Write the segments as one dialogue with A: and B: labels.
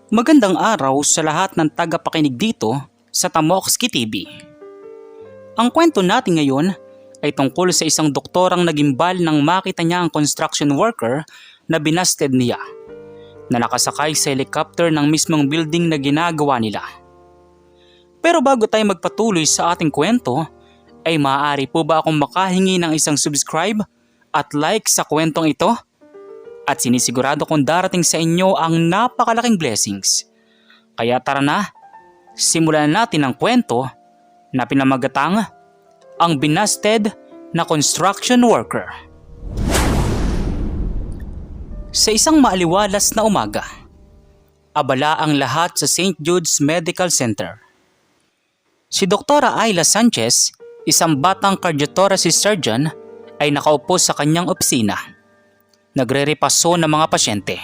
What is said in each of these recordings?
A: Magandang araw sa lahat ng tagapakinig dito sa Tamokski TV. Ang kwento natin ngayon ay tungkol sa isang doktorang nagimbal nang makita niya ang construction worker na binasted niya na nakasakay sa helicopter ng mismong building na ginagawa nila. Pero bago tayo magpatuloy sa ating kwento, ay maaari po ba akong makahingi ng isang subscribe at like sa kwentong ito? At sinisigurado kong darating sa inyo ang napakalaking blessings. Kaya tara na, simulan natin ang kwento na pinamagatang ang binasted na construction worker. Sa isang maaliwalas na umaga, abala ang lahat sa St. Jude's Medical Center. Si Dr. Ayla Sanchez, isang batang cardiothoracic surgeon, ay nakaupo sa kanyang opisina. Nagre-repaso ng mga pasyente.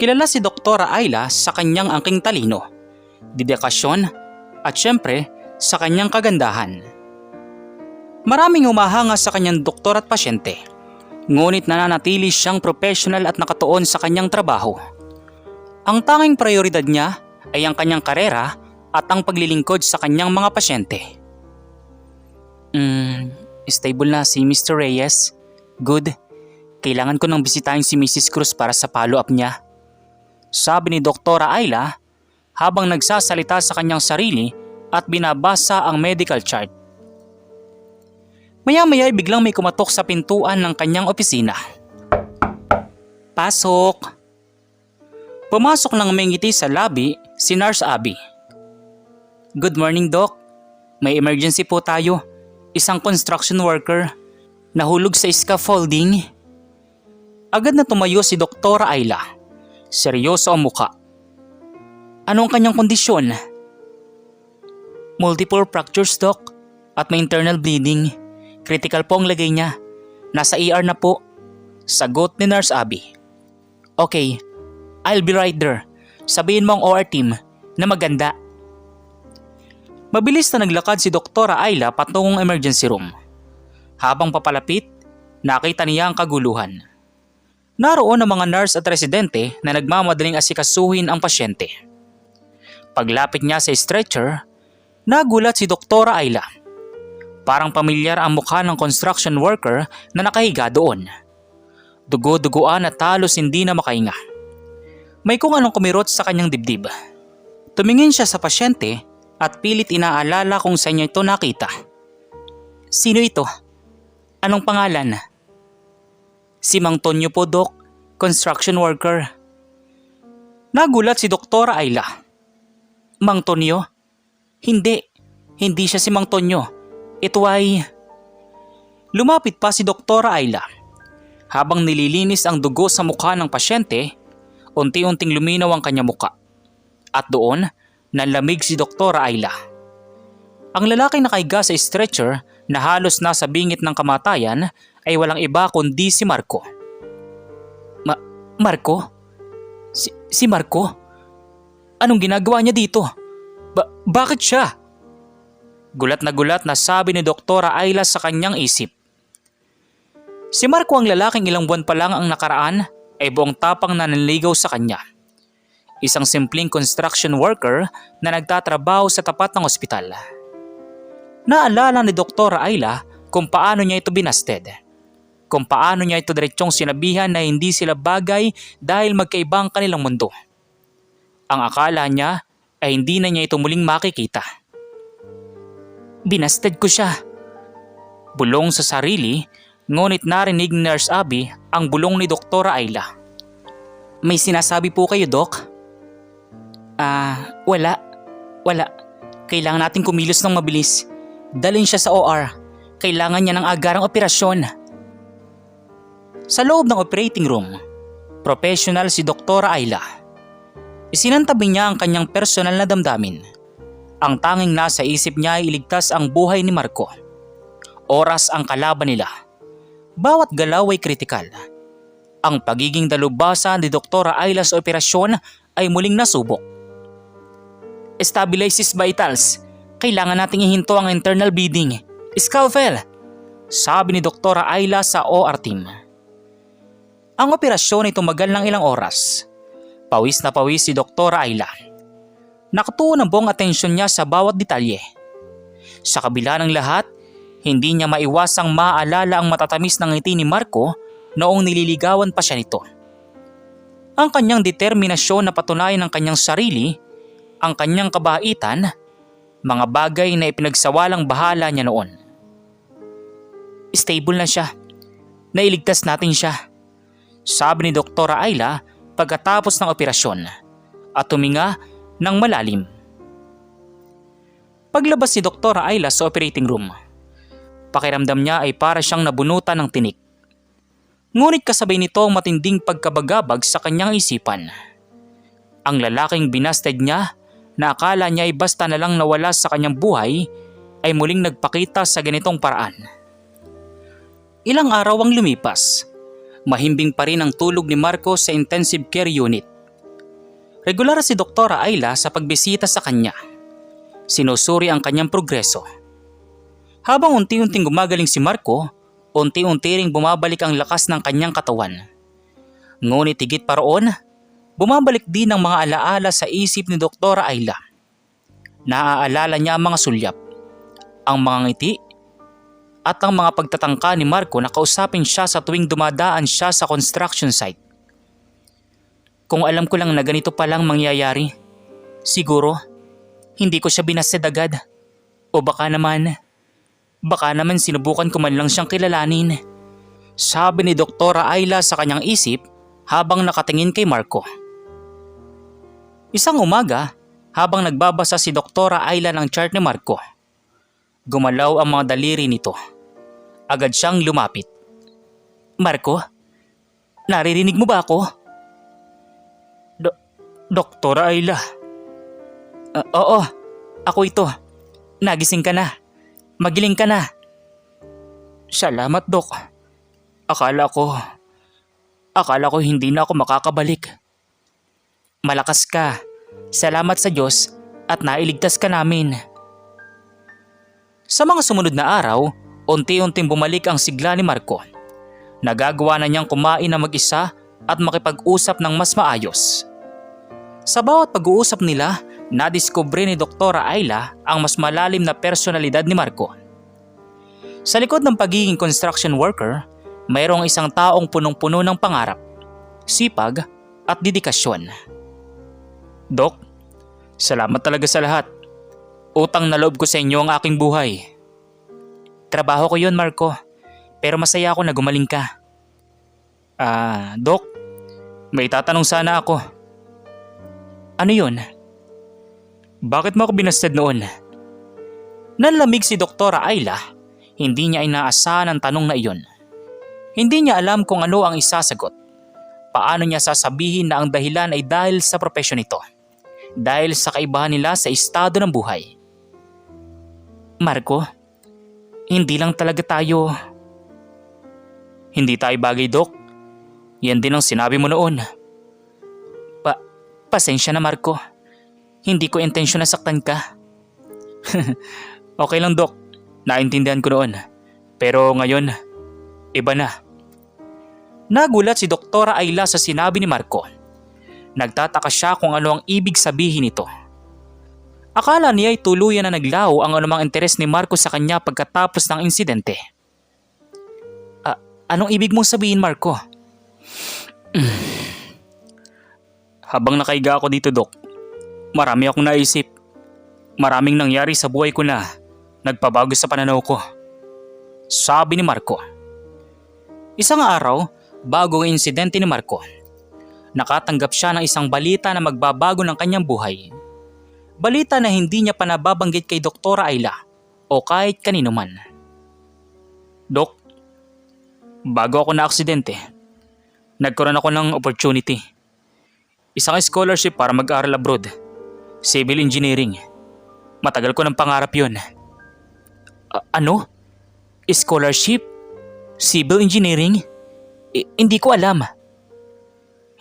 A: Kilala si Dr. Ayla sa kanyang angking talino, dedikasyon at syempre sa kanyang kagandahan. Maraming humahanga sa kanyang doktor at pasyente, ngunit nananatili siyang professional at nakatuon sa kanyang trabaho. Ang tanging prioridad niya ay ang kanyang karera at ang paglilingkod sa kanyang mga pasyente. Stable na si Mr. Reyes. Good. Kailangan ko nang bisitahin si Mrs. Cruz para sa follow-up niya. Sabi ni Dr. Ayla habang nagsasalita sa kanyang sarili at binabasa ang medical chart. Maya-maya ay biglang may kumatok sa pintuan ng kanyang opisina. Pasok! Pumasok ng may ngiti sa lobby si Nurse Abby. Good morning, Doc. May emergency po tayo. Isang construction worker nahulog sa scaffolding. Agad na tumayo si Dr. Ayla. Seryoso ang muka. Ano ang kanyang kondisyon? Multiple fractures, Doc, at may internal bleeding. Critical po ang lagay niya. Nasa ER na po. Sagot ni Nurse Abby. Okay, I'll be right there. Sabihin mo ang OR team na maganda. Mabilis na naglakad si Dr. Ayla patungong emergency room. Habang papalapit, nakita niya ang kaguluhan. Naroon ang mga nurse at residente na nagmamadaling asikasuhin ang pasyente. Paglapit niya sa stretcher, nagulat si Dr. Ayla. Parang pamilyar ang mukha ng construction worker na nakahiga doon. Dugo-duguan at halos hindi na makahinga. May kung anong kumirot sa kanyang dibdib. Tumingin siya sa pasyente at pilit inaalala kung saan niya ito nakita. Sino ito? Anong pangalan? Si Mang Tonyo po, Doc. Construction worker. Nagulat si Dr. Ayla. Mang Tonyo? Hindi. Hindi siya si Mang Tonyo. Ito ay... Lumapit pa si Dr. Ayla. Habang nililinis ang dugo sa mukha ng pasyente, unti-unting luminaw ang kanyang muka. At doon, nanlamig si Dr. Ayla. Ang lalaking nakahiga sa stretcher na halos nasa bingit ng kamatayan ay walang iba kundi si Marco. Marco? Si Marco? Anong ginagawa niya dito? Bakit siya? Gulat na sabi ni Dr. Ayla sa kanyang isip. Si Marco, ang lalaking ilang buwan pa lang ang nakaraan, ay buong tapang na nanligaw sa kanya. Isang simpleng construction worker na nagtatrabaho sa tapat ng ospital. Naalala ni Dr. Ayla kung paano niya ito binasted. Kung paano niya ito diretsyong sinabihan na hindi sila bagay dahil magkaibang kanilang mundo. Ang akala niya ay hindi na niya ito muling makikita. Binasted ko siya. Bulong sa sarili, ngunit narinig ni Nurse Abby ang bulong ni Dr. Ayla. May sinasabi po kayo, Doc? Wala. Kailangan natin kumilos ng mabilis. Dalhin siya sa OR. Kailangan niya ng agarang operasyon. Sa loob ng operating room, professional si Dr. Ayla. Isinantabi niya ang kanyang personal na damdamin. Ang tanging nasa isip niya ay iligtas ang buhay ni Marco. Oras ang kalaban nila. Bawat galaw ay kritikal. Ang pagiging dalubhasa ni Dr. Ayla sa operasyon ay muling nasubok. Stabilize his vitals. Kailangan nating ihinto ang internal bleeding. Scalpel! Sabi ni Dr. Ayla sa OR team. Ang operasyon ay tumagal ng ilang oras. Pawis na pawis si Dr. Ayla. Nakatuon ang buong atensyon niya sa bawat detalye. Sa kabila ng lahat, hindi niya maiwasang maaalala ang matatamis ng ngiti ni Marco noong nililigawan pa siya nito. Ang kanyang determinasyon na patunayan ang kanyang sarili, ang kanyang kabaitan, mga bagay na ipinagsawalang bahala niya noon. Stable na siya. Nailigtas natin siya, sabi ni Dr. Ayla pagkatapos ng operasyon at tuminga ng malalim. Paglabas ni Dr. Ayla sa operating room, pakiramdam niya ay para siyang nabunutan ng tinik. Ngunit kasabay nito ang matinding pagkabagabag sa kanyang isipan. Ang lalaking binasted niya na akala niya ay basta na lang nawala sa kanyang buhay ay muling nagpakita sa ganitong paraan. Ilang araw ang lumipas. Mahimbing pa rin ang tulog ni Marco sa intensive care unit. Regular si Dr. Ayla sa pagbisita sa kanya. Sinusuri ang kanyang progreso. Habang unti-unting gumagaling si Marco, unti-unti ring bumabalik ang lakas ng kanyang katawan. Ngunit higit pa roon, bumabalik din ang mga alaala sa isip ni Dr. Ayla. Naaalala niya ang mga sulyap, ang mga ngiti, at ang mga pagtatangka ni Marco na kausapin siya sa tuwing dumadaan siya sa construction site. Kung alam ko lang na ganito palang mangyayari, siguro hindi ko siya binasted agad. O baka naman sinubukan ko man lang siyang kilalanin, sabi ni Dr. Ayla sa kanyang isip habang nakatingin kay Marco. Isang umaga, habang nagbabasa si Dr. Ayla ng chart ni Marco, gumalaw ang mga daliri nito. Agad siyang lumapit. Marco, naririnig mo ba ako? Dr. Ayla. Oo, ako ito. Nagising ka na. Magiling ka na. Salamat, Dok. Akala ko hindi na ako makakabalik. Malakas ka. Salamat sa Diyos at nailigtas ka namin. Sa mga sumunod na araw, unti-unting bumalik ang sigla ni Marco. Nagagawa na niyang kumain na mag-isa at makipag-usap ng mas maayos. Sa bawat pag-uusap nila, nadiskubre ni Dr. Ayla ang mas malalim na personalidad ni Marco. Sa likod ng pagiging construction worker, mayroong isang taong punong-puno ng pangarap, sipag at dedikasyon. Dok, salamat talaga sa lahat. Utang na loob ko sa inyo ang aking buhay. Trabaho ko yun, Marco, pero masaya ako na gumaling ka. Dok, may tatanong sana ako. Ano yun? Bakit mo ako binasted noon? Nanlamig si Dr. Ayla, hindi niya inaasahan ang tanong na iyon. Hindi niya alam kung ano ang isasagot. Paano niya sasabihin na ang dahilan ay dahil sa propesyon nito? Dahil sa kaibahan nila sa estado ng buhay? Marco, hindi lang talaga tayo. Hindi tayo bagay, Dok. Yan din ang sinabi mo noon. Pasensya na, Marco. Hindi ko intensyon na saktan ka. Okay lang, Dok. Naintindihan ko noon. Pero ngayon, iba na. Nagulat si Dr. Ayla sa sinabi ni Marco. Nagtataka siya kung ano ang ibig sabihin nito. Akala niya ay tuluyan na naglaho ang anumang interes ni Marco sa kanya pagkatapos ng insidente. Anong ibig mong sabihin, Marco? Habang nakaiga ako dito, Dok, marami akong naisip. Maraming nangyari sa buhay ko na nagpabago sa pananaw ko, sabi ni Marco. Isang araw, bago ang insidente ni Marco, nakatanggap siya ng isang balita na magbabago ng kanyang buhay. Balita na hindi niya pa nababanggit kay Dr. Ayla o kahit kanino man. Dok, bago ako na-aksidente, nagkaroon ako ng opportunity. Isang scholarship para mag-aral abroad. Civil engineering. Matagal ko ng pangarap yun. Ano? Scholarship? Civil engineering? Hindi ko alam.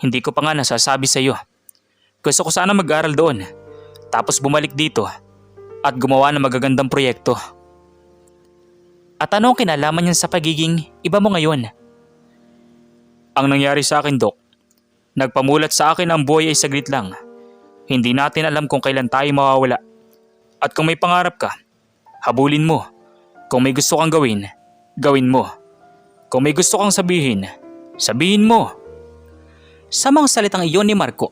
A: Hindi ko pa nga nasasabi sa iyo. Gusto ko sana mag-aral doon. Tapos bumalik dito at gumawa ng magagandang proyekto. At ano ang kinalaman niyan sa pagiging iba mo ngayon? Ang nangyari sa akin, Dok, Nagpamulat sa akin ang buhay ay saglit lang. Hindi natin alam kung kailan tayo mawawala. At kung may pangarap ka, habulin mo. Kung may gusto kang gawin, gawin mo. Kung may gusto kang sabihin, sabihin mo. Sa mga salitang iyon ni Marco,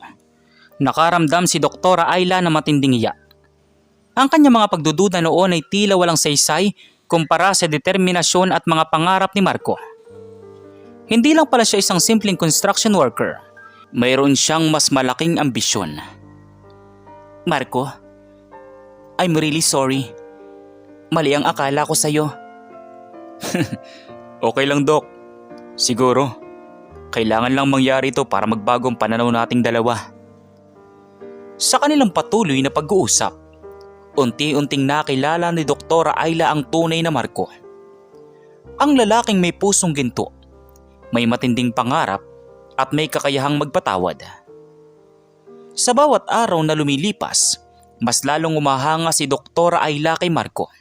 A: nakaramdam si Doktora Ayla ng matinding hiya. Ang kanyang mga pagdududa noon ay tila walang saysay kumpara sa determinasyon at mga pangarap ni Marco. Hindi lang pala siya isang simpleng construction worker. Mayroon siyang mas malaking ambisyon. Marco, I'm really sorry. Mali ang akala ko sa'yo. Okay lang, Dok. Siguro, kailangan lang mangyari ito para magbago ang pananaw nating dalawa. Sa kanilang patuloy na pag-uusap, unti-unting nakilala ni Doktora Ayla ang tunay na Marco. Ang lalaking may pusong ginto, may matinding pangarap at may kakayahang magpatawad. Sa bawat araw na lumilipas, mas lalong umahanga si Doktora Ayla kay Marco.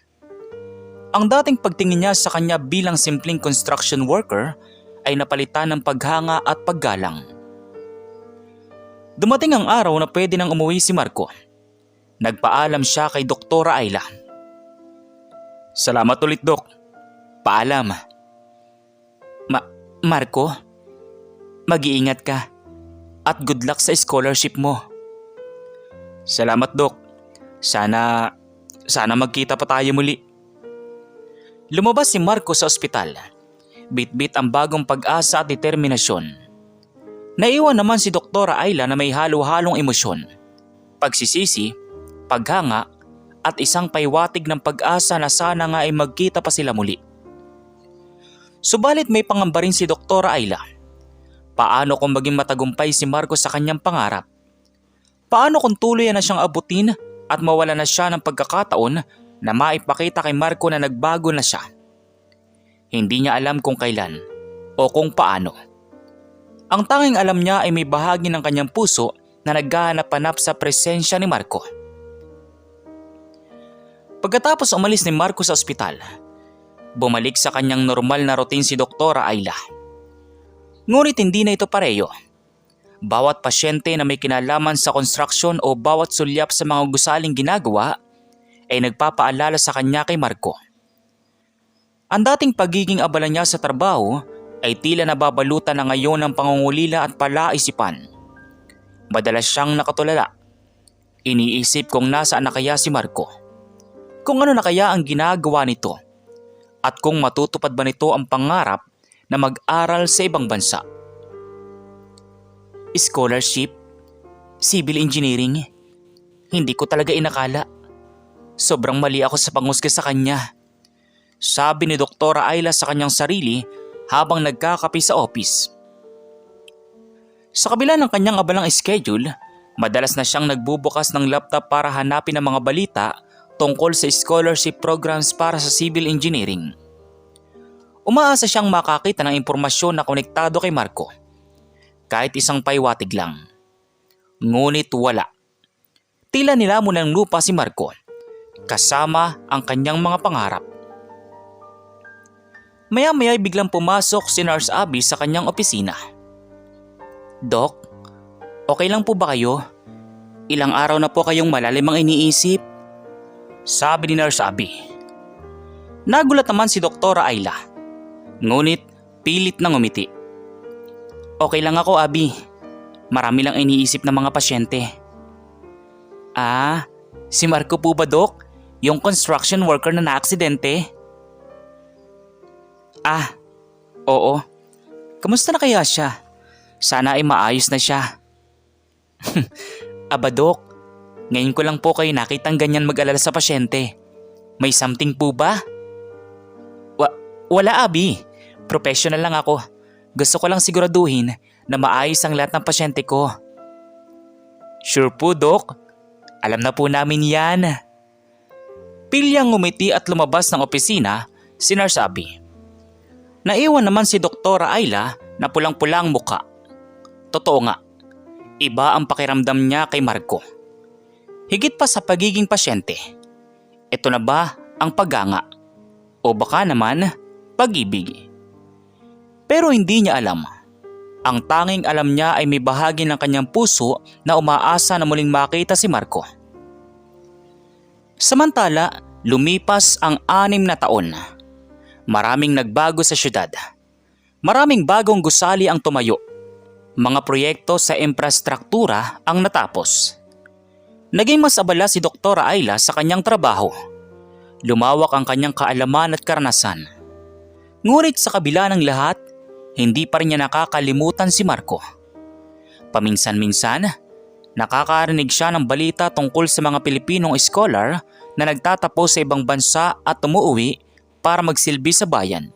A: Ang dating pagtingin niya sa kanya bilang simpleng construction worker ay napalitan ng paghanga at paggalang. Dumating ang araw na pwede nang umuwi si Marco. Nagpaalam siya kay Doktora Ayla. Salamat ulit, Dok. Paalam. Marco, mag-iingat ka at good luck sa scholarship mo. Salamat, Dok. Sana magkita pa tayo muli. Lumabas si Marco sa ospital. Bit-bit ang bagong pag-asa at determinasyon. Naiwan naman si Doktora Ayla na may halo-halong emosyon, pagsisisi, paghanga at isang paywatig ng pag-asa na sana nga ay magkita pa sila muli. Subalit may pangamba rin si Doktora Ayla. Paano kung maging matagumpay si Marco sa kanyang pangarap? Paano kung tuluyan na siyang abutin at mawala na siya ng pagkakataon na maipakita kay Marco na nagbago na siya? Hindi niya alam kung kailan o kung paano. Ang tanging alam niya ay may bahagi ng kanyang puso na naghahanap-hanap sa presensya ni Marco. Pagkatapos umalis ni Marco sa ospital, bumalik sa kanyang normal na routine si Doktora Ayla. Ngunit hindi na ito pareho. Bawat pasyente na may kinalaman sa construction o bawat sulyap sa mga gusaling ginagawa ay nagpapaalala sa kanya kay Marco. Ang dating pagiging abala niya sa trabaho ay tila nababalutan na ngayon ng pangungulila at palaisipan. Madalas siyang nakatulala. Iniisip kung nasaan na kaya si Marco. Kung ano na kaya ang ginagawa nito. At kung matutupad ba nito ang pangarap na mag-aral sa ibang bansa. Scholarship? Civil engineering? Hindi ko talaga inakala. Sobrang mali ako sa panghusga sa kanya. Sabi ni Doktora Ayla sa kanyang sarili habang nagkakape sa office. Sa kabila ng kanyang abalang schedule, madalas na siyang nagbubukas ng laptop para hanapin ang mga balita tungkol sa scholarship programs para sa civil engineering. Umaasa siyang makakita ng impormasyon na konektado kay Marco. Kahit isang paywatig lang. Ngunit wala. Tila nilamon ng lupa si Marco, kasama ang kanyang mga pangarap. Maya-maya biglang pumasok si Nurse Abby sa kanyang opisina. Dok, okay lang po ba kayo? Ilang araw na po kayong malalim ang iniisip? Sabi ni Nurse Abby. Nagulat naman si Doktora Ayla. Ngunit pilit nang umiti. Okay lang ako, Abby. Marami lang iniisip ng mga pasyente. Ah, si Marco po ba, Dok? Yung construction worker na naaksidente? Ah, oo. Kamusta na kaya siya? Sana ay maayos na siya. Aba, Dok, ngayon ko lang po kayo nakitang ganyan mag-alala sa pasyente. May something po ba? Wala, Abby. Professional lang ako. Gusto ko lang siguraduhin na maayos ang lahat ng pasyente ko. Sure po, Dok. Alam na po namin yan. Pilyang ngumiti at lumabas ng opisina si Nurse Abby. Naiwan naman si Doktora Ayla na pulang-pula ang muka. Totoo nga, iba ang pakiramdam niya kay Marco. Higit pa sa pagiging pasyente. Ito na ba ang paghanga? O baka naman pag-ibig? Pero hindi niya alam. Ang tanging alam niya ay may bahagi ng kanyang puso na umaasa na muling makita si Marco. Samantala, lumipas ang 6 na taon. Maraming nagbago sa syudad. Maraming bagong gusali ang tumayo. Mga proyekto sa infrastruktura ang natapos. Naging mas abala si Dr. Ayla sa kanyang trabaho. Lumawak ang kanyang kaalaman at karanasan. Ngunit sa kabila ng lahat, hindi pa rin niya nakakalimutan si Marco. Paminsan-minsan, nakakarinig siya ng balita tungkol sa mga Pilipinong scholar na nagtatapos sa ibang bansa at umuwi para magsilbi sa bayan.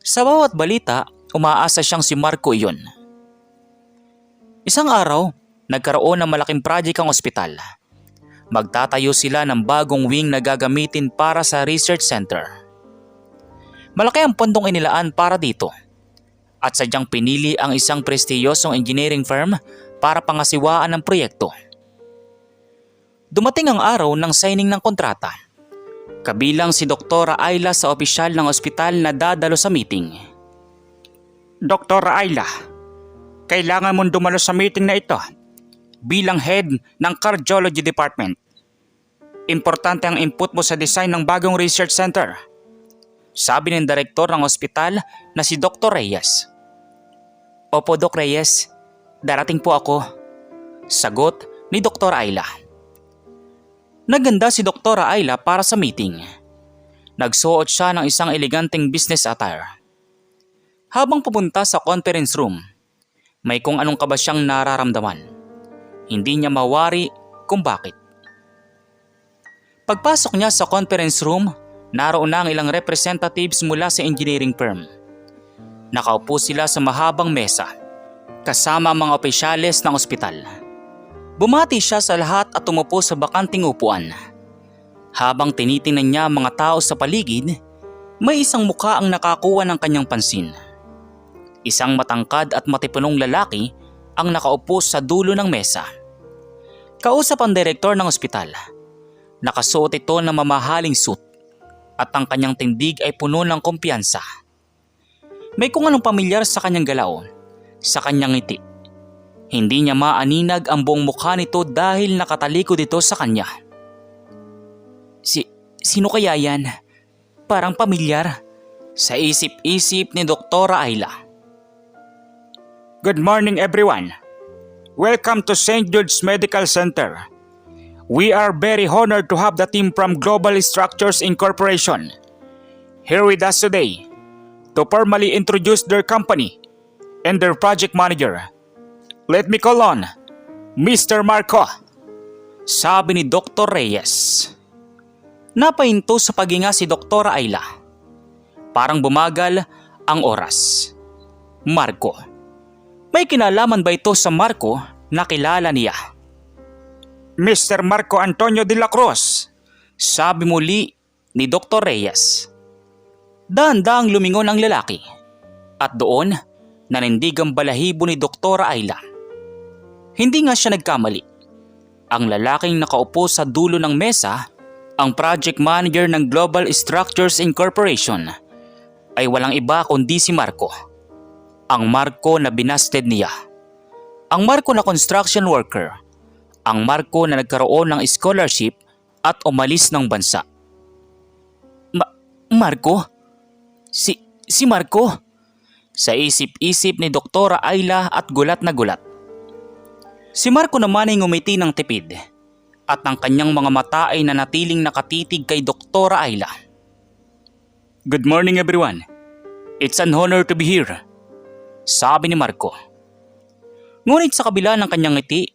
A: Sa bawat balita, umaasa siyang si Marco iyon. Isang araw, nagkaroon ng malaking project ang ospital. Magtatayo sila ng bagong wing na gagamitin para sa research center. Malaki ang pondong inilaan para dito at sadyang pinili ang isang prestiyosong engineering firm para pangasiwaan ng proyekto. Dumating ang araw ng signing ng kontrata. Kabilang si Dr. Ayla sa opisyal ng ospital na dadalo sa meeting. Dr. Ayla, kailangan mong dumalo sa meeting na ito bilang head ng cardiology department. Importante ang input mo sa design ng bagong research center, sabi ng direktor ng ospital na si Dr. Reyes. Opo, Dr. Reyes, darating po ako, sagot ni Dr. Ayla. Naganda si Dr. Ayla para sa meeting. Nagsuot siya ng isang eleganteng business attire. Habang pupunta sa conference room, may kung anong kaba siyang nararamdaman. Hindi niya mawari kung bakit. Pagpasok niya sa conference room, naroon na ang ilang representatives mula sa engineering firm. Nakaupo sila sa mahabang mesa, kasama ang mga opisyales ng ospital. Bumati siya sa lahat at umupo sa bakanting upuan. Habang tinitingnan niya ang mga tao sa paligid, may isang mukha ang nakakuha ng kanyang pansin. Isang matangkad at matipunong lalaki ang nakaupo sa dulo ng mesa. Kausap ang direktor ng ospital. Nakasuot ito ng mamahaling suit at ang kanyang tindig ay puno ng kumpiyansa. May kung anong pamilyar sa kanyang galaw, sa kanyang ngiti. Hindi niya maaninag ang buong mukha nito dahil nakatalikod ito sa kanya. Sino kaya yan? Parang pamilyar, sa isip-isip ni Dr. Ayla. Good morning everyone. Welcome to St. Jude's Medical Center. We are very honored to have the team from Global Structures Incorporation here with us today to formally introduce their company and their project manager. Let me call on Mr. Marco, sabi ni Dr. Reyes. Napahinto sa paghinga si Dr. Ayla. Parang bumagal ang oras. Marco. May kinalaman ba ito sa Marco na kilala niya? Mr. Marco Antonio de la Cruz, sabi muli ni Dr. Reyes. Dahan-dahang lumingon ang lalaki at doon nanindig ang balahibo ni Dr. Ayla. Hindi nga siya nagkamali. Ang lalaking nakaupo sa dulo ng mesa, ang project manager ng Global Structures Incorporation, ay walang iba kundi si Marco. Ang Marco na binasted niya. Ang Marco na construction worker. Ang Marco na nagkaroon ng scholarship at umalis ng bansa. Marco? Si Marco? Sa isip-isip ni Dr. Ayla at gulat na gulat. Si Marco naman ay ngumiti ng tipid at ang kanyang mga mata ay nanatiling nakatitig kay Dr. Ayla. Good morning everyone. It's an honor to be here, sabi ni Marco. Ngunit sa kabila ng kanyang ngiti,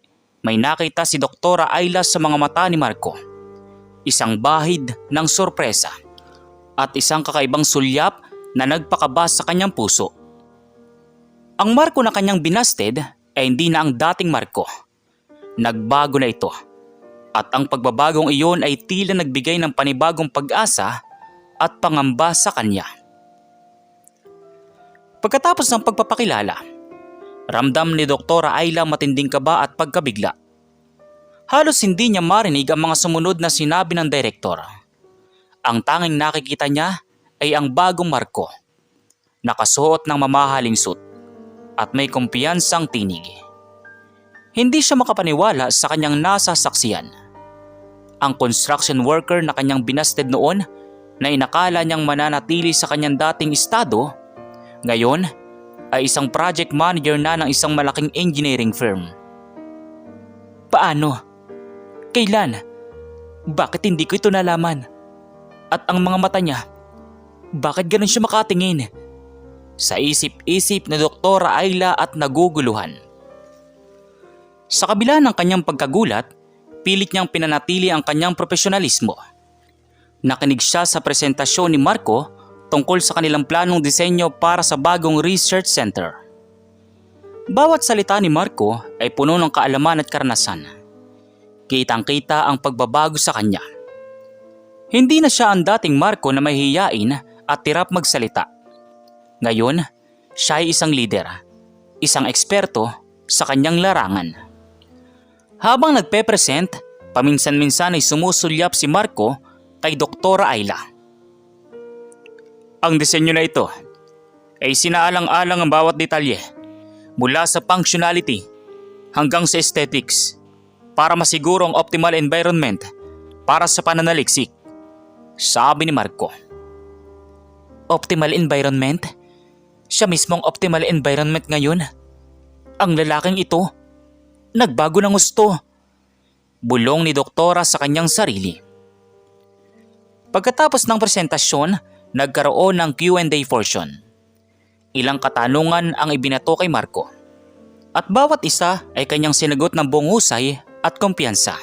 A: may nakita si Dr. Ayla sa mga mata ni Marco. Isang bahid ng sorpresa at isang kakaibang sulyap na nagpakaba sa kanyang puso. Ang Marco na kanyang binasted ay hindi na ang dating Marco. Nagbago na ito. At ang pagbabagong iyon ay tila nagbigay ng panibagong pag-asa at pangamba sa kanya. Pagkatapos ng pagpapakilala, ramdam ni Dr. Ayla matinding kaba at pagkabigla. Halos hindi niya marinig ang mga sumunod na sinabi ng direktor. Ang tanging nakikita niya ay ang bagong Marco, nakasuot ng mamahaling suit. at may kumpiyansang tinig. Hindi siya makapaniwala sa kanyang nasasaksiyan. Ang construction worker na kanyang binasted noon na inakala niyang mananatili sa kanyang dating estado, ngayon ay isang project manager na ng isang malaking engineering firm. Paano? Kailan? Bakit hindi ko ito nalaman? At ang mga mata niya, bakit ganun siya makatingin? Sa isip-isip ni Doktora Ayla at naguguluhan. Sa kabila ng kanyang pagkagulat, pilit niyang pinanatili ang kanyang profesionalismo. Nakinig siya sa presentasyon ni Marco tungkol sa kanilang planong disenyo para sa bagong research center. Bawat salita ni Marco ay puno ng kaalaman at karanasan. Kitang-kita ang pagbabago sa kanya. Hindi na siya ang dating Marco na mahihiyain at tirap magsalita. Ngayon, siya ay isang leader, isang eksperto sa kanyang larangan. Habang nagpe-present, paminsan-minsan ay sumusulyap si Marco kay Doktora Ayla. Ang disenyo na ito ay sinaalang-alang ang bawat detalye mula sa functionality hanggang sa aesthetics para masiguro ang optimal environment para sa pananaliksik, sabi ni Marco. Optimal environment? Siya mismong optimal environment ngayon. Ang lalaking ito, nagbago ng gusto. Bulong ni Doktora sa kanyang sarili. Pagkatapos ng presentasyon, nagkaroon ng Q&A portion. Ilang katanungan ang ibinato kay Marco. At bawat isa ay kanyang sinagot ng buong husay at kumpiyansa.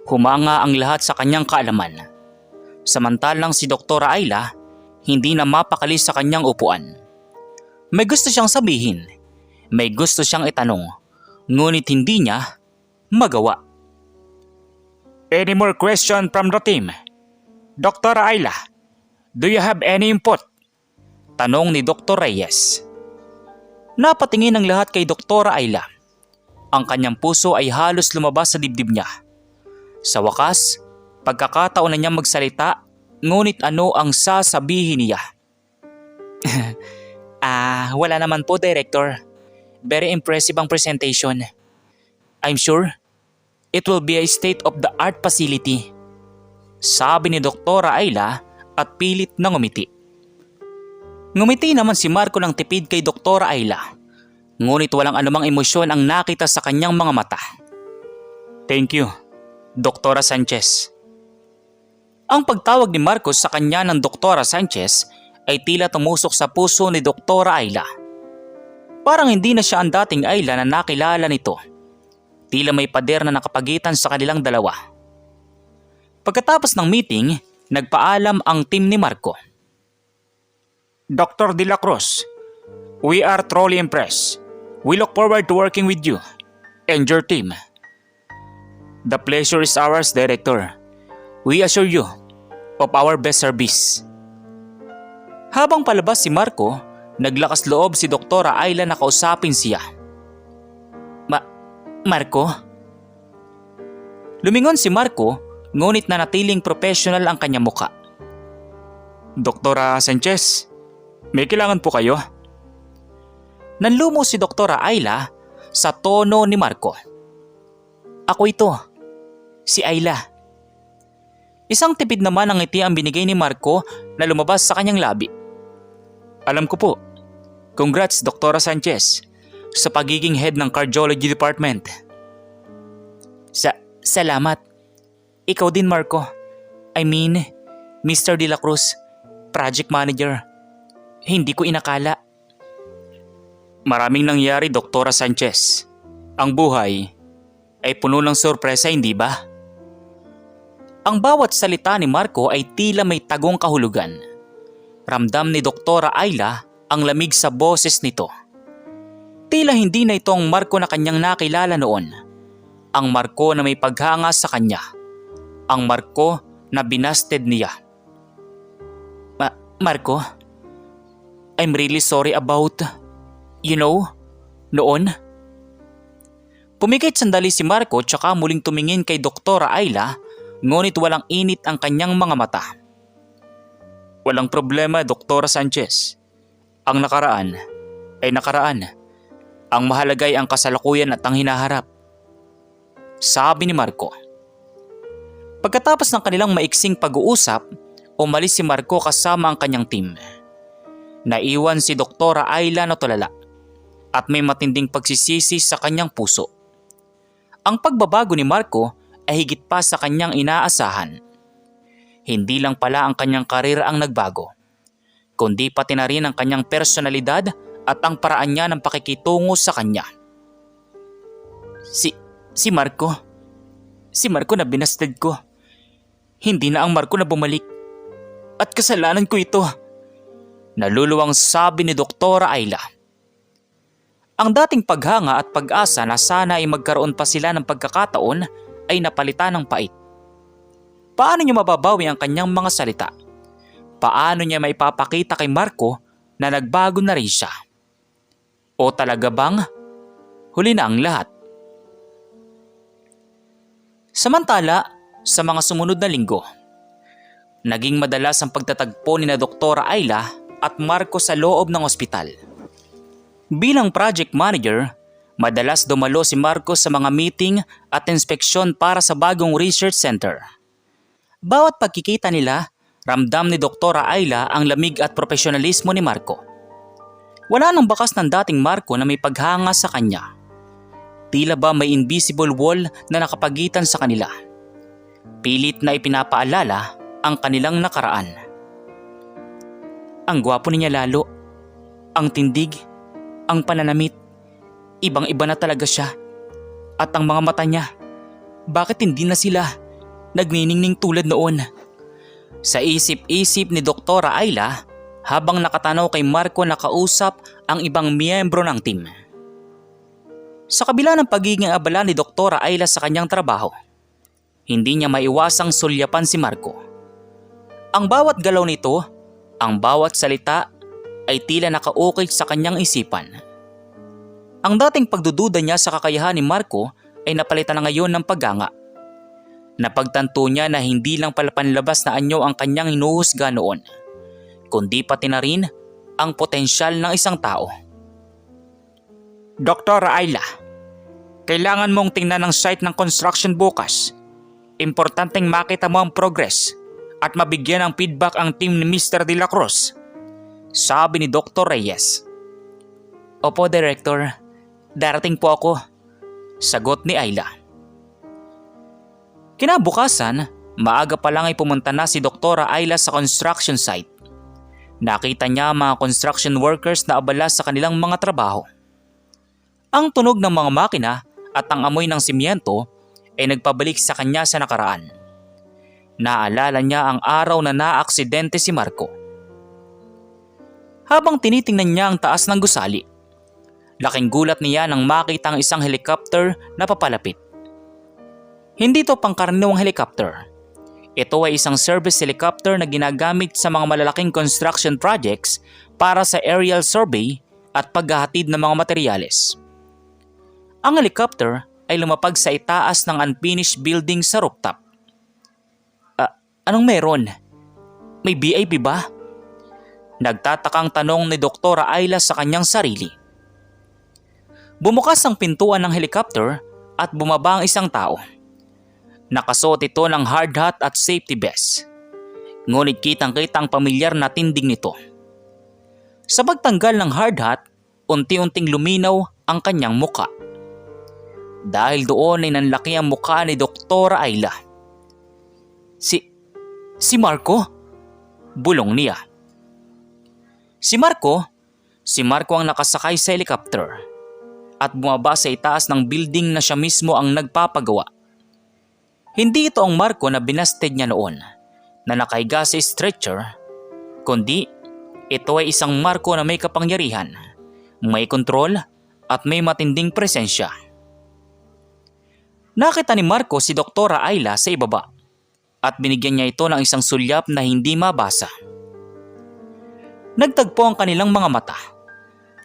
A: Humanga ang lahat sa kanyang kaalaman. Samantalang si Doktora Ayla, hindi na mapakali sa kanyang upuan. May gusto siyang sabihin, may gusto siyang itanong, ngunit hindi niya magawa. Any more question from the team? Dr. Ayla, do you have any input? Tanong ni Dr. Reyes. Napatingin ang lahat kay Dr. Ayla. Ang kanyang puso ay halos lumabas sa dibdib niya. Sa wakas, pagkakataon na niya magsalita, ngunit ano ang sasabihin niya? Wala naman po, Director. Very impressive ang presentation. I'm sure it will be a state-of-the-art facility. Sabi ni Doktora Ayla at pilit na ngumiti. Ngumiti naman si Marco ng tipid kay Doktora Ayla. Ngunit walang anumang emosyon ang nakita sa kanyang mga mata. Thank you, Doktora Sanchez. Ang pagtawag ni Marcos sa kanya ng Doktora Sanchez ay tila tumusok sa puso ni Doktora Ayla. Parang hindi na siya ang dating Ayla na nakilala nito. Tila may pader na nakapagitan sa kanilang dalawa. Pagkatapos ng meeting, nagpaalam ang team ni Marco. Dr. De La Cruz, we are truly impressed. We look forward to working with you and your team. The pleasure is ours, Director. We assure you of our best service. Habang palabas si Marco, naglakas loob si Doktora Ayla na kausapin siya. Marco? Lumingon si Marco, ngunit nanatiling professional ang kanyang muka. Doktora Sanchez, may kailangan po kayo? Nanlumo si Doktora Ayla sa tono ni Marco. Ako ito, si Ayla. Isang tipid naman ang ngiti ang binigay ni Marco na lumabas sa kanyang labi. Alam ko po. Congrats, Doktora Sanchez, sa pagiging head ng cardiology department. Salamat. Ikaw din, Marco. I mean, Mr. De La Cruz, project manager. Hindi ko inakala. Maraming nangyari, Doktora Sanchez. Ang buhay ay puno ng sorpresa, hindi ba? Ang bawat salita ni Marco ay tila may tagong kahulugan. Ramdam ni Doktora Ayla ang lamig sa boses nito. Tila hindi na ito ang Marco na kanyang nakilala noon. Ang Marco na may paghanga sa kanya. Ang Marco na binasted niya. Marco, I'm really sorry about, noon. Pumikit sandali si Marco tsaka muling tumingin kay Doktora Ayla, ngunit walang init ang kanyang mga mata. Walang problema, Doktora Sanchez. Ang nakaraan ay nakaraan. Ang mahalaga ay ang kasalukuyan at ang hinaharap, sabi ni Marco. Pagkatapos ng kanilang maiksing pag-uusap, umalis si Marco kasama ang kanyang team. Naiwan si Doktora Ayla na tulala at may matinding pagsisisi sa kanyang puso. Ang pagbabago ni Marco ay higit pa sa kanyang inaasahan. Hindi lang pala ang kanyang karir ang nagbago, kundi pati na rin ang kanyang personalidad at ang paraan niya ng pakikitungo sa kanya. Si Marco na binasted ko. Hindi na ang Marco na bumalik. At kasalanan ko ito. Naluluwang sabi ni Doktora Ayla. Ang dating paghanga at pag-asa na sana ay magkaroon pa sila ng pagkakataon ay napalitan ng pait. Paano niya mababawi ang kanyang mga salita? Paano niya maipapakita kay Marco na nagbago na rin siya? O talaga bang huli na ang lahat? Samantala, sa mga sumunod na linggo, naging madalas ang pagtatagpo ni na Doktora Ayla at Marco sa loob ng ospital. Bilang project manager, madalas dumalo si Marco sa mga meeting at inspeksyon para sa bagong research center. Bawat pagkikita nila, ramdam ni Doktora Ayla ang lamig at profesionalismo ni Marco. Wala nang bakas ng dating Marco na may paghanga sa kanya. Tila ba may invisible wall na nakapagitan sa kanila. Pilit na ipinapaalala ang kanilang nakaraan. Ang gwapo niya lalo, ang tindig, ang pananamit, ibang-iba na talaga siya. At ang mga mata niya, bakit hindi na sila nagniningning tulad noon? Sa isip-isip ni Doktora Ayla habang nakatanaw kay Marco na kausap ang ibang miyembro ng team. Sa kabila ng pagiging abala ni Doktora Ayla sa kanyang trabaho, hindi niya maiwasang sulyapan si Marco. Ang bawat galaw nito, ang bawat salita ay tila nakaukit sa kanyang isipan. Ang dating pagdududa niya sa kakayahan ni Marco ay napalitan na ngayon ng paghanga. Napagtanto niya na hindi lang pala panlabas na anyo ang kanyang hinuhusga noon, kundi pati na rin ang potensyal ng isang tao. Doktora Ayla, kailangan mong tingnan ang site ng construction bukas. Importanteng makita mo ang progress at mabigyan ng feedback ang team ni Mr. De La Cruz, sabi ni Dr. Reyes. Opo, Director. Darating po ako, sagot ni Ayla. Kinabukasan, maaga pa lang ay pumunta na si Doktora Ayla sa construction site. Nakita niya ang mga construction workers na abala sa kanilang mga trabaho. Ang tunog ng mga makina at ang amoy ng simyento ay nagpabalik sa kanya sa nakaraan. Naalala niya ang araw na naaksidente si Marco. Habang tinitingnan niya ang taas ng gusali, laking gulat niya nang makita ang isang helicopter na papalapit. Hindi ito pangkaraniwang helicopter. Ito ay isang service helicopter na ginagamit sa mga malalaking construction projects para sa aerial survey at paghahatid ng mga materyales. Ang helicopter ay lumapag sa itaas ng unfinished building sa rooftop. Anong meron? May VIP ba? Nagtatakang tanong ni Doktora Ayla sa kanyang sarili. Bumukas ang pintuan ng helicopter at bumaba ang isang tao. Nakasuot ito ng hard hat at safety vest. Ngunit kitang-kita ang pamilyar na tindig nito. Sa pagtanggal ng hard hat, unti-unting luminaw ang kanyang muka. Dahil doon ay nanlaki ang muka ni Doktora Ayla. Si Marco? Bulong niya. Si Marco ang nakasakay sa helicopter at bumaba sa itaas ng building na siya mismo ang nagpapagawa. Hindi ito ang Marco na binasted niya noon na nakahiga sa stretcher, kundi ito ay isang Marco na may kapangyarihan, may kontrol at may matinding presensya. Nakita ni Marco si Doktora Ayla sa ibaba at binigyan niya ito ng isang sulyap na hindi mabasa. Nagtagpo ang kanilang mga mata.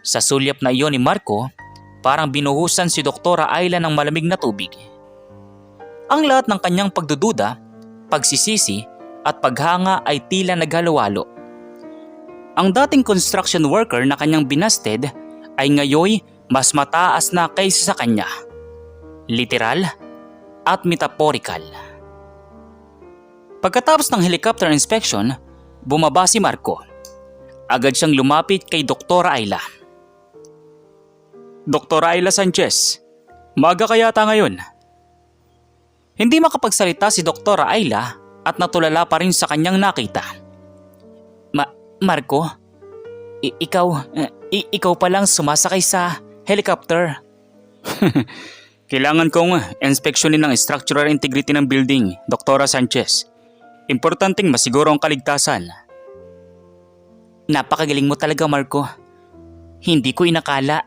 A: Sa sulyap na iyon ni Marco, parang binuhusan si Doktora Ayla ng malamig na tubig. Ang lahat ng kanyang pagdududa, pagsisisi at paghanga ay tila naghalo-halo. Ang dating construction worker na kanyang binasted ay ngayoy mas mataas na kaysa sa kanya. Literal at metaphorical. Pagkatapos ng helicopter inspection, bumaba si Marco. Agad siyang lumapit kay Dr. Ayla. Dr. Ayla Sanchez, maaga ka yata ngayon. Hindi makapagsalita si Dr. Ayla at natulala pa rin sa kanyang nakita. Marco, ikaw palang sumasakay sa helicopter. Kailangan kong inspeksyonin ng structural integrity ng building, Dr. Sanchez. Importanteng masiguro ang kaligtasan. Napakagaling mo talaga, Marco. Hindi ko inakala.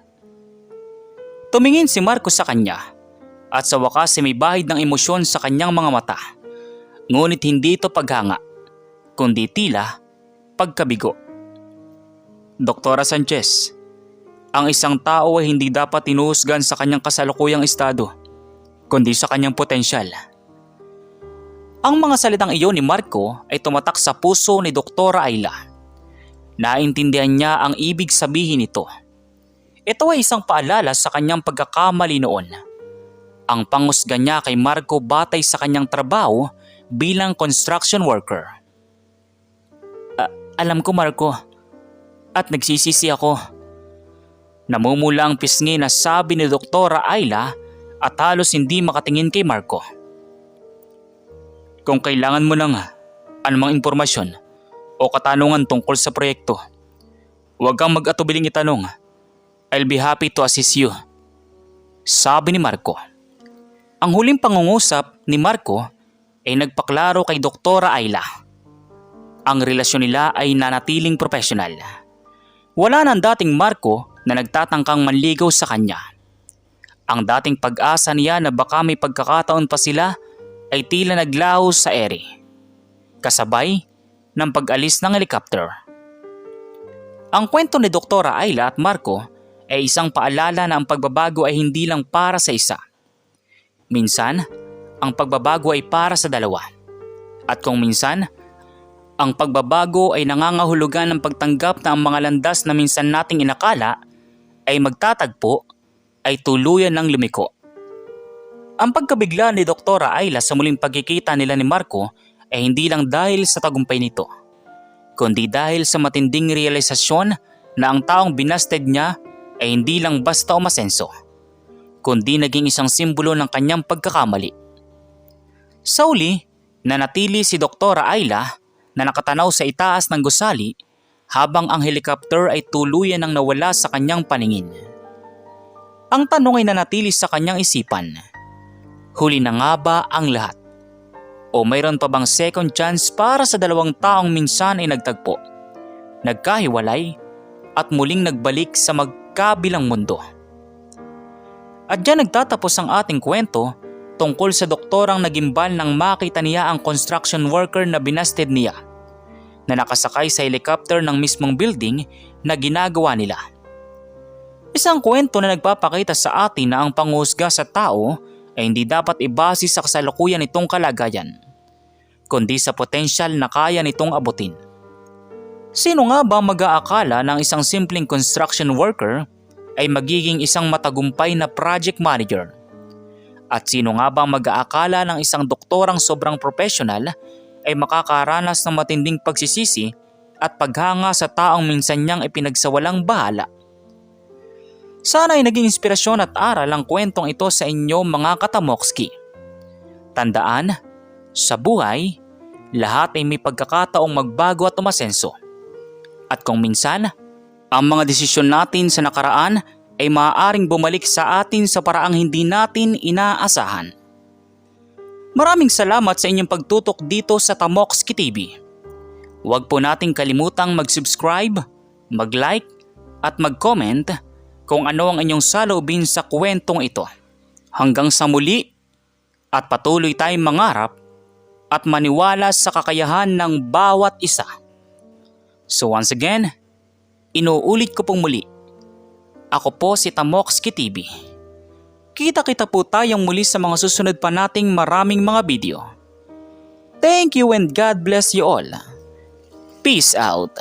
A: Tumingin si Marco sa kanya at sa wakas ay may bahid ng emosyon sa kanyang mga mata. Ngunit hindi ito paghanga, kundi tila pagkabigo. Dr. Sanchez, ang isang tao ay hindi dapat tinuhusgan sa kanyang kasalukuyang estado, kundi sa kanyang potensyal. Ang mga salitang iyon ni Marco ay tumatak sa puso ni Dr. Ayla. Naintindihan niya ang ibig sabihin nito. Ito ay isang paalala sa kanyang pagkakamali noon. Ang panghusga niya kay Marco batay sa kanyang trabaho bilang construction worker. Alam ko, Marco, at nagsisisi ako. Namumula ang pisngi na sabi ni Dr. Ayla at halos hindi makatingin kay Marco. Kung kailangan mo ng anumang impormasyon o katanungan tungkol sa proyekto, huwag kang mag-atubiling itanong. I'll be happy to assist you, sabi ni Marco. Ang huling pangungusap ni Marco ay nagpaklaro kay Dr. Ayla. Ang relasyon nila ay nanatiling profesional. Wala nang dating Marco na nagtatangkang manligaw sa kanya. Ang dating pag-asa niya na baka may pagkakataon pa sila ay tila naglaho sa ere, kasabay ng pag-alis ng helicopter. Ang kwento ni Dr. Ayla at Marco ay isang paalala na ang pagbabago ay hindi lang para sa isa. Minsan, ang pagbabago ay para sa dalawa. At kung minsan, ang pagbabago ay nangangahulugan ng pagtanggap na ang mga landas na minsan nating inakala ay magtatagpo ay tuluyan ng lumiko. Ang pagkabigla ni Dr. Ayla sa muling pagkikita nila ni Marco ay hindi lang dahil sa tagumpay nito, kundi dahil sa matinding realisasyon na ang taong binasted niya ay hindi lang basta umasenso, kundi naging isang simbolo ng kanyang pagkakamali. Sa uli, nanatili si Dr. Ayla na nakatanaw sa itaas ng gusali habang ang helicopter ay tuluyan ng nawala sa kanyang paningin. Ang tanong ay nanatili sa kanyang isipan. Huli na nga ba ang lahat? O mayroon pa bang second chance para sa dalawang taong minsan ay nagtagpo, nagkahiwalay at muling nagbalik sa magkabilang mundo? At diyan nagtatapos ang ating kwento tungkol sa doktorang nagimbal nang makita niya ang construction worker na binasted niya, na nakasakay sa helicopter ng mismong building na ginagawa nila. Isang kwento na nagpapakita sa atin na ang panghusga sa tao ay hindi dapat ibase sa kasalukuyan nitong kalagayan, kundi sa potensyal na kaya nitong abutin. Sino nga ba mag-aakala ng isang simpleng construction worker ay magiging isang matagumpay na project manager? At sino nga ba mag-aakala ng isang doktorang sobrang professional ay makakaranas ng matinding pagsisisi at paghanga sa taong minsan niyang ipinagsawalang bahala? Sana ay naging inspirasyon at aral ang kwentong ito sa inyo, mga katamokski. Tandaan, sa buhay, lahat ay may pagkakataong magbago at umasenso. At kung minsan, ang mga desisyon natin sa nakaraan ay maaaring bumalik sa atin sa paraang hindi natin inaasahan. Maraming salamat sa inyong pagtutok dito sa Tamokski TV. Huwag po nating kalimutang mag-subscribe, mag-like at mag-comment kung ano ang inyong saloobin sa kwentong ito. Hanggang sa muli at patuloy tayong mangarap at maniwala sa kakayahan ng bawat isa. So once again, inuulit ko pong muli. Ako po si Tamokski TV. Kita-kita po tayong muli sa mga susunod pa nating maraming mga video. Thank you and God bless you all. Peace out.